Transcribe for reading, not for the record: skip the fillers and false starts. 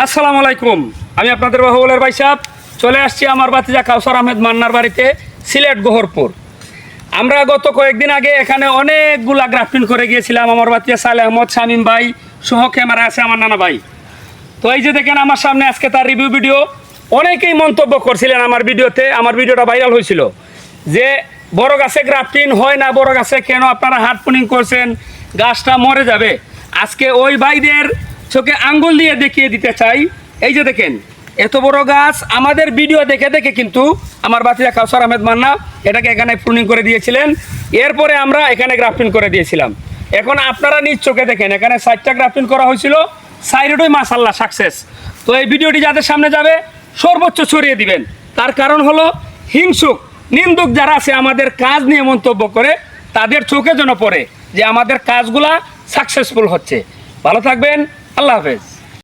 আসসালামু আলাইকুম। আমি আপনাদের বাহুবলের ভাই সাহেব চলে আসছি আমার ভাতিজা কাউসার আহমেদ মান্নার বাড়িতে, সিলেট গহরপুর। আমরা গত কয়েকদিন আগে এখানে অনেকগুলা গ্রাফটিং করে গিয়েছিলাম। আমার ভাতিজা সালেহ আহমদ শামীম ভাই সহ ক্যামেরা আছে আমার নানা ভাই। তো এই যে দেখেন আমার সামনে আজকে তার রিভিউ ভিডিও। অনেকেই মন্তব্য করছিলেন আমার ভিডিওতে, আমার ভিডিওটা ভাইরাল হয়েছিল যে বড় গাছে গ্রাফটিং হয় না, বড় গাছে কেন আপনারা হার্ড পুনিং করছেন, গাছটা মরে যাবে। আজকে ওই ভাইদের চোখে আঙ্গুল দিয়ে দেখিয়ে দিতে চাই। এই যে দেখেন এত বড় গাছ, আমাদের ভিডিও দেখে দেখে কিন্তু আমার ভাতিজা কাউসার আহমেদ মান্না এটাকে এখানে প্রুনিং করে দিয়েছিলেন। এরপরে আমরা এখানে গ্রাফটিং করে দিয়েছিলাম। এখন আপনারা নিজ চোখে দেখেন এখানে 4টা গ্রাফটিং করা হয়েছিল, সাইডেই মাশাআল্লাহ সাকসেস। তো এই ভিডিওটি যাদের সামনে যাবে সর্বোচ্চ ছড়িয়ে দিবেন। তার কারণ হলো হিংসুক নিন্দুক যারা আছে আমাদের কাজ নিয়ে মন্তব্য করে, তাদের চোখে যেন পড়ে যে আমাদের কাজগুলা সাকসেসফুল হচ্ছে। ভালো থাকবেন, আল্লাহ হাফেজ।